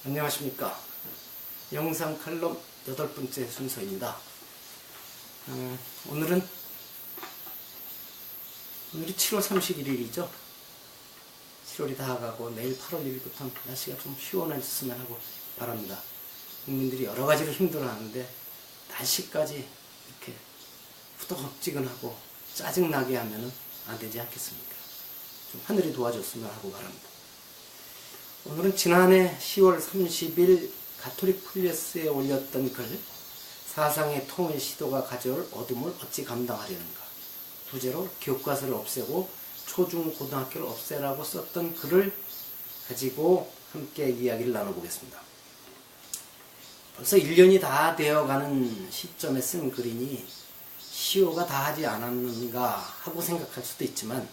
안녕하십니까. 영상 칼럼 8번째 순서입니다. 오늘이 7월 31일이죠. 7월이 다가가고 내일 8월 1일부터 날씨가 좀 시원해졌으면 하고 바랍니다. 국민들이 여러 가지로 힘들어하는데 날씨까지 이렇게 후덥지근하고 짜증나게 하면은 안 되지 않겠습니까? 좀 하늘이 도와줬으면 하고 바랍니다. 오늘은 지난해 10월 30일 가톨릭 플레스에 올렸던 글 사상의 통일 시도가 가져올 어둠을 어찌 감당하려는가, 부제로 교과서를 없애고 초중 고등학교를 없애라고 썼던 글을 가지고 함께 이야기를 나눠보겠습니다. 벌써 1년이 다 되어가는 시점에 쓴 글이니 시효가 다 하지 않았는가 하고 생각할 수도 있지만,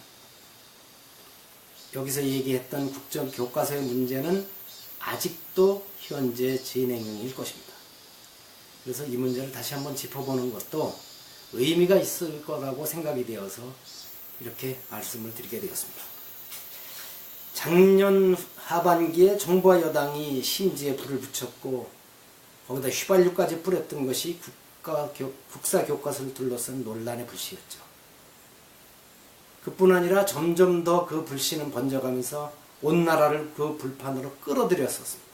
여기서 얘기했던 국정교과서의 문제는 아직도 현재 진행 중일 것입니다. 그래서 이 문제를 다시 한번 짚어보는 것도 의미가 있을 거라고 생각이 되어서 이렇게 말씀을 드리게 되었습니다. 작년 하반기에 정부와 여당이 심지에 불을 붙였고 거기다 휘발유까지 뿌렸던 것이 국사교과서를 둘러싼 논란의 불씨였죠. 그뿐 아니라 점점 더 그 불씨는 번져가면서 온 나라를 그 불판으로 끌어들였었습니다.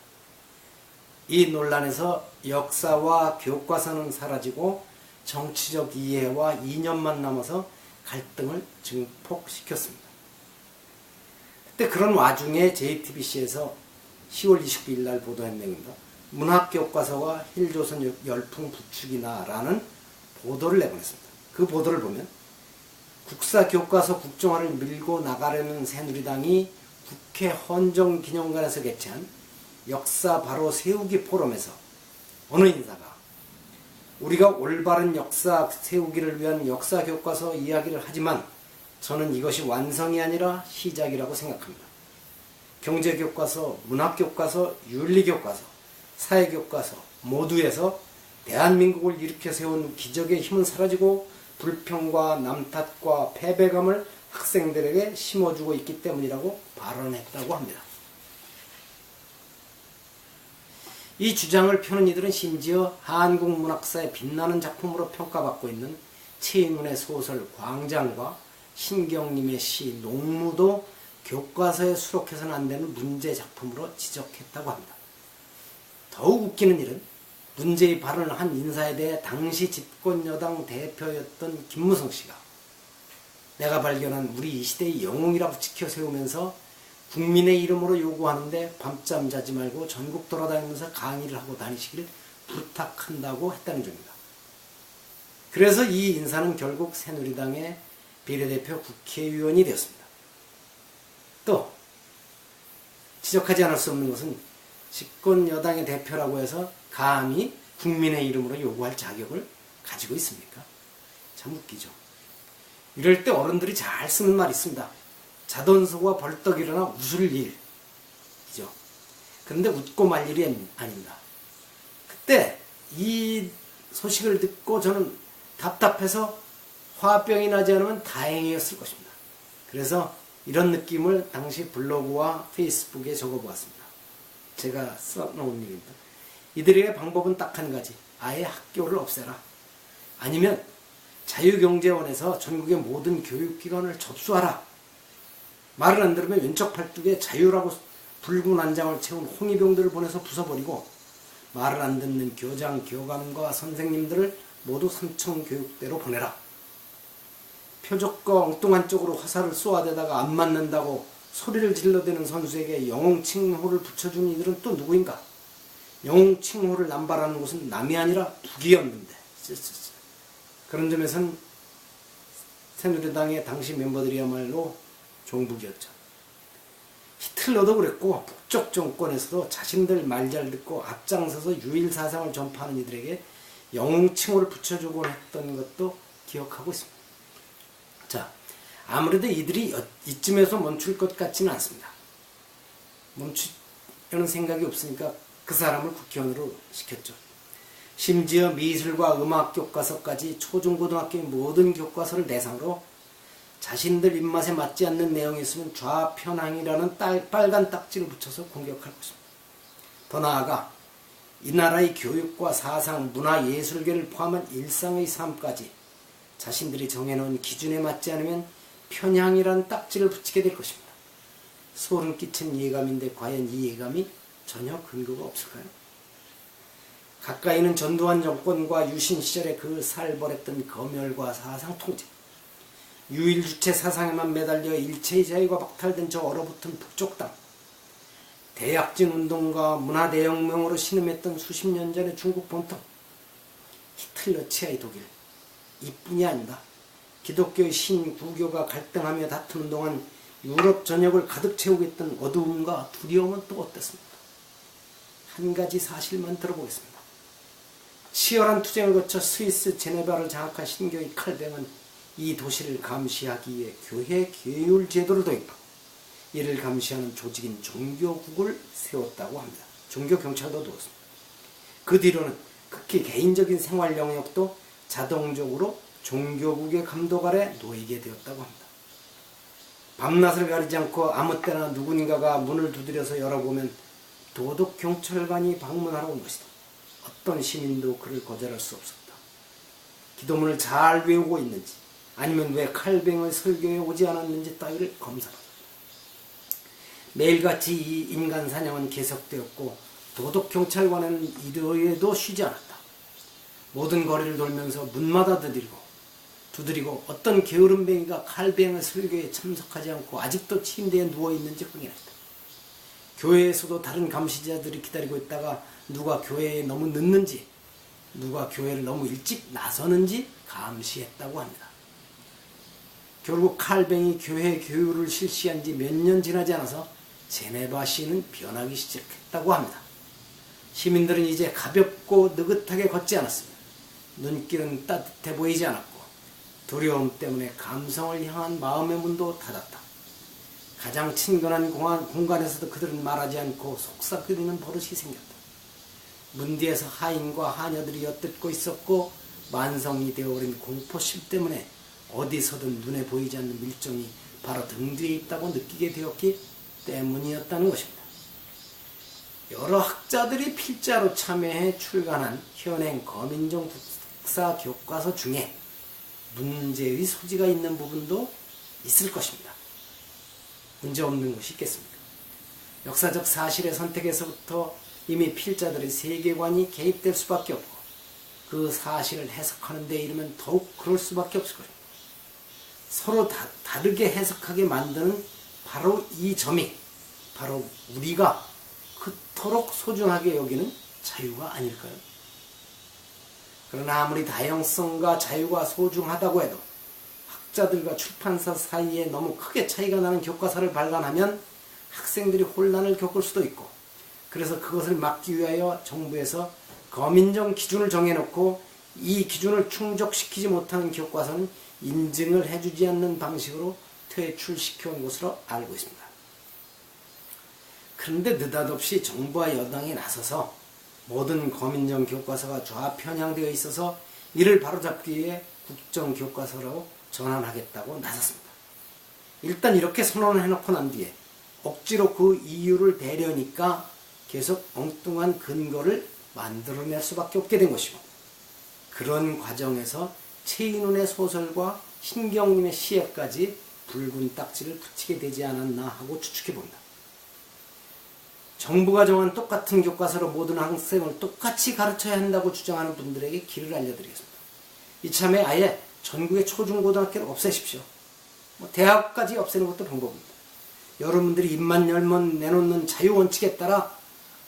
이 논란에서 역사와 교과서는 사라지고 정치적 이해와 이념만 남아서 갈등을 증폭시켰습니다. 그때 그런 와중에 JTBC에서 10월 29일 날 보도한 내용입니다. 문학교과서와 힐조선 열풍 부추기나 라는 보도를 내보냈습니다. 그 보도를 보면 국사교과서 국정화를 밀고 나가려는 새누리당이 국회 헌정기념관에서 개최한 역사 바로 세우기 포럼에서 어느 인사가 우리가 올바른 역사 세우기를 위한 역사교과서 이야기를 하지만 저는 이것이 완성이 아니라 시작이라고 생각합니다. 경제교과서, 문학교과서, 윤리교과서, 사회교과서 모두에서 대한민국을 일으켜 세운 기적의 힘은 사라지고 불평과 남탓과 패배감을 학생들에게 심어주고 있기 때문이라고 발언했다고 합니다. 이 주장을 펴는 이들은 심지어 한국 문학사의 빛나는 작품으로 평가받고 있는 최인훈의 소설 광장과 신경님의 시 농무도 교과서에 수록해서는 안 되는 문제 작품으로 지적했다고 합니다. 더욱 웃기는 일은 문제의 발언을 한 인사에 대해 당시 집권여당 대표였던 김무성 씨가 내가 발견한 우리 이 시대의 영웅이라고 지켜세우면서 국민의 이름으로 요구하는데 밤잠 자지 말고 전국 돌아다니면서 강의를 하고 다니시길 부탁한다고 했다는 점입니다. 그래서 이 인사는 결국 새누리당의 비례대표 국회의원이 되었습니다. 또 지적하지 않을 수 없는 것은 집권 여당의 대표라고 해서 감히 국민의 이름으로 요구할 자격을 가지고 있습니까? 참 웃기죠. 이럴 때 어른들이 잘 쓰는 말이 있습니다. 자돈소가 벌떡 일어나 웃을 일이죠. 그런데 웃고 말 일이 아닙니다. 그때 이 소식을 듣고 저는 답답해서 화병이 나지 않으면 다행이었을 것입니다. 그래서 이런 느낌을 당시 블로그와 페이스북에 적어보았습니다. 제가 써놓은 일입니다. 이들에게 방법은 딱 한 가지. 아예 학교를 없애라. 아니면 자유경제원에서 전국의 모든 교육기관을 접수하라. 말을 안 들으면 왼쪽 팔뚝에 자유라고 붉은 난장을 채운 홍위병들을 보내서 부숴버리고 말을 안 듣는 교장, 교감과 선생님들을 모두 삼청교육대로 보내라. 표적과 엉뚱한 쪽으로 화살을 쏘아대다가 안 맞는다고 소리를 질러대는 선수에게 영웅칭호를 붙여준 이들은 또 누구인가? 영웅칭호를 남발하는 곳은 남이 아니라 북이었는데. 그런 점에서는 새누리당의 당시 멤버들이야말로 종북이었죠. 히틀러도 그랬고 북쪽 정권에서도 자신들 말 잘 듣고 앞장서서 유일사상을 전파하는 이들에게 영웅칭호를 붙여주곤 했던 것도 기억하고 있습니다. 자, 아무래도 이들이 이쯤에서 멈출 것 같지는 않습니다. 멈추려는 생각이 없으니까 그 사람을 국회의원으로 시켰죠. 심지어 미술과 음악 교과서까지 초중고등학교의 모든 교과서를 대상으로 자신들 입맛에 맞지 않는 내용이 있으면 좌편향이라는 빨간 딱지를 붙여서 공격할 것입니다. 더 나아가 이 나라의 교육과 사상, 문화, 예술계를 포함한 일상의 삶까지 자신들이 정해놓은 기준에 맞지 않으면 편향이란 딱지를 붙이게 될 것입니다. 소름 끼친 예감인데 과연 이 예감이 전혀 근거가 없을까요? 가까이는 전두환 정권과 유신 시절의 그 살벌했던 검열과 사상 통제, 유일주체 사상에만 매달려 일체의 자유가 박탈된 저 얼어붙은 북쪽 땅, 대약진 운동과 문화대혁명으로 신음했던 수십 년 전의 중국 본토, 히틀러 치하의 독일, 이뿐이 아니다. 기독교의 신구교가 갈등하며 다투는 동안 유럽 전역을 가득 채우고 있던 어두움과 두려움은 또 어땠습니까? 한 가지 사실만 들어보겠습니다. 치열한 투쟁을 거쳐 스위스 제네바를 장악한 신교의 칼뱅은 이 도시를 감시하기 위해 교회 계율 제도를 도입하고 이를 감시하는 조직인 종교국을 세웠다고 합니다. 종교경찰도 두었습니다. 그 뒤로는 극히 개인적인 생활 영역도 자동적으로 종교국의 감독 아래 놓이게 되었다고 합니다. 밤낮을 가리지 않고 아무 때나 누군가가 문을 두드려서 열어보면 도덕경찰관이 방문하러 온 것이다. 어떤 시민도 그를 거절할 수 없었다. 기도문을 잘 외우고 있는지 아니면 왜 칼뱅의 설교에 오지 않았는지 따위를 검사하다. 매일같이 이 인간 사냥은 계속되었고 도덕경찰관은 이러에도 쉬지 않았다. 모든 거리를 돌면서 문마다 두드리고 어떤 게으름뱅이가 칼뱅의 설교에 참석하지 않고 아직도 침대에 누워있는지 확인했다. 교회에서도 다른 감시자들이 기다리고 있다가 누가 교회에 너무 늦는지, 누가 교회를 너무 일찍 나서는지 감시했다고 합니다. 결국 칼뱅이 교회 교육을 실시한 지 몇 년 지나지 않아서 제네바 시는 변하기 시작했다고 합니다. 시민들은 이제 가볍고 느긋하게 걷지 않았습니다. 눈길은 따뜻해 보이지 않았고 두려움 때문에 감성을 향한 마음의 문도 닫았다. 가장 친근한 공간에서도 그들은 말하지 않고 속삭이는 버릇이 생겼다. 문 뒤에서 하인과 하녀들이 엿듣고 있었고 만성이 되어버린 공포심 때문에 어디서든 눈에 보이지 않는 밀정이 바로 등 뒤에 있다고 느끼게 되었기 때문이었다는 것입니다. 여러 학자들이 필자로 참여해 출간한 현행 거민정 국사 교과서 중에 문제의 소지가 있는 부분도 있을 것입니다. 문제없는 것이 있겠습니까? 역사적 사실의 선택에서부터 이미 필자들의 세계관이 개입될 수밖에 없고 그 사실을 해석하는 데 이르면 더욱 그럴 수밖에 없을 것입니다. 서로 다르게 해석하게 만드는 바로 이 점이 바로 우리가 그토록 소중하게 여기는 자유가 아닐까요? 그러나 아무리 다양성과 자유가 소중하다고 해도 학자들과 출판사 사이에 너무 크게 차이가 나는 교과서를 발간하면 학생들이 혼란을 겪을 수도 있고 그래서 그것을 막기 위하여 정부에서 거민정 기준을 정해놓고 이 기준을 충족시키지 못하는 교과서는 인증을 해주지 않는 방식으로 퇴출시켜온 것으로 알고 있습니다. 그런데 느닷없이 정부와 여당이 나서서 모든 거민정 교과서가 좌편향되어 있어서 이를 바로잡기 위해 국정교과서로 전환하겠다고 나섰습니다. 일단 이렇게 선언을 해놓고 난 뒤에 억지로 그 이유를 대려니까 계속 엉뚱한 근거를 만들어낼 수밖에 없게 된 것이고 그런 과정에서 최인훈의 소설과 신경님의 시에까지 붉은 딱지를 붙이게 되지 않았나 하고 추측해봅니다. 정부가 정한 똑같은 교과서로 모든 학생을 똑같이 가르쳐야 한다고 주장하는 분들에게 길을 알려드리겠습니다. 이참에 아예 전국의 초중고등학교를 없애십시오. 대학까지 없애는 것도 방법입니다. 여러분들이 입만 열면 내놓는 자유원칙에 따라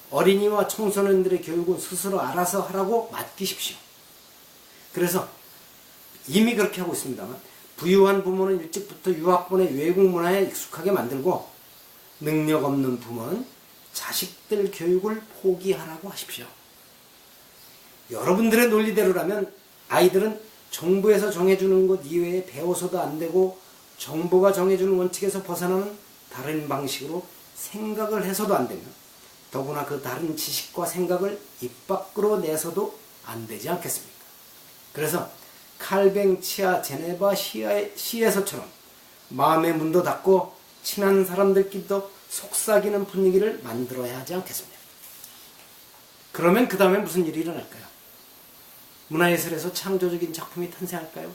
어린이와 청소년들의 교육은 스스로 알아서 하라고 맡기십시오. 그래서 이미 그렇게 하고 있습니다만 부유한 부모는 일찍부터 유학 보내 외국 문화에 익숙하게 만들고 능력 없는 부모는 자식들 교육을 포기하라고 하십시오. 여러분들의 논리대로라면 아이들은 정부에서 정해주는 것 이외에 배워서도 안 되고 정부가 정해주는 원칙에서 벗어나는 다른 방식으로 생각을 해서도 안 되며 더구나 그 다른 지식과 생각을 입 밖으로 내서도 안 되지 않겠습니까? 그래서 칼뱅 치아 제네바 시에서처럼 마음의 문도 닫고 친한 사람들끼리도 속삭이는 분위기를 만들어야 하지 않겠습니까? 그러면 그 다음에 무슨 일이 일어날까요? 문화예술에서 창조적인 작품이 탄생할까요?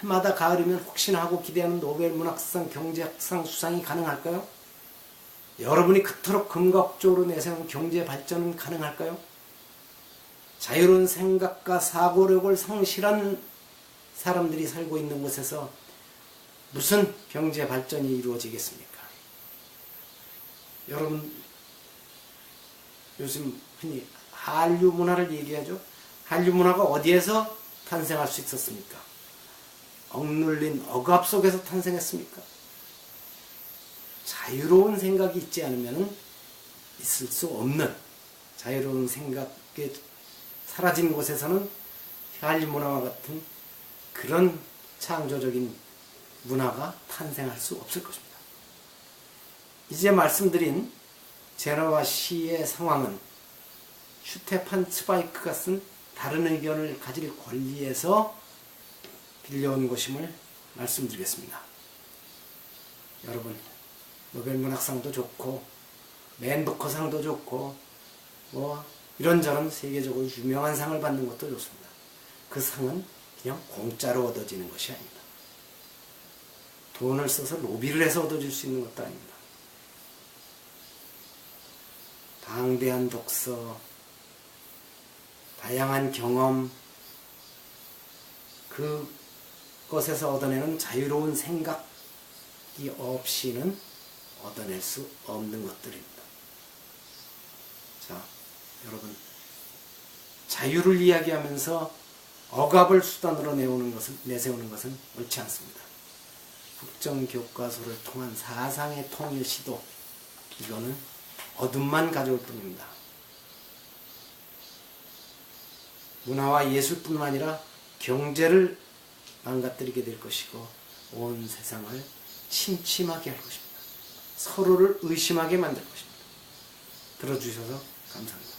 해마다 가을이면 혹시나 하고 기대하는 노벨 문학상 경제학상 수상이 가능할까요? 여러분이 그토록 금각적으로 내세운 경제 발전은 가능할까요? 자유로운 생각과 사고력을 성실한 사람들이 살고 있는 곳에서 무슨 경제 발전이 이루어지겠습니까? 여러분, 요즘 흔히 한류 문화를 얘기하죠. 한류 문화가 어디에서 탄생할 수 있었습니까? 억눌린 억압 속에서 탄생했습니까? 자유로운 생각이 있지 않으면 있을 수 없는, 자유로운 생각이 사라진 곳에서는 한류 문화와 같은 그런 창조적인 문화가 탄생할 수 없을 것입니다. 이제 말씀드린 제너와 시의 상황은 슈테판 츠바이크가 쓴 다른 의견을 가질 권리에서 빌려온 것임을 말씀드리겠습니다. 여러분, 노벨 문학상도 좋고 맨부커상도 좋고 뭐 이런저런 세계적으로 유명한 상을 받는 것도 좋습니다. 그 상은 그냥 공짜로 얻어지는 것이 아닙니다. 돈을 써서 로비를 해서 얻어질 수 있는 것도 아닙니다. 방대한 독서, 다양한 경험, 그것에서 얻어내는 자유로운 생각이 없이는 얻어낼 수 없는 것들입니다. 자, 여러분, 자유를 이야기하면서 억압을 수단으로 내세우는 것은 옳지 않습니다. 국정교과서를 통한 사상의 통일 시도, 이거는 어둠만 가져올 뿐입니다. 문화와 예술뿐만 아니라 경제를 망가뜨리게 될 것이고 온 세상을 침침하게 할 것입니다. 서로를 의심하게 만들 것입니다. 들어주셔서 감사합니다.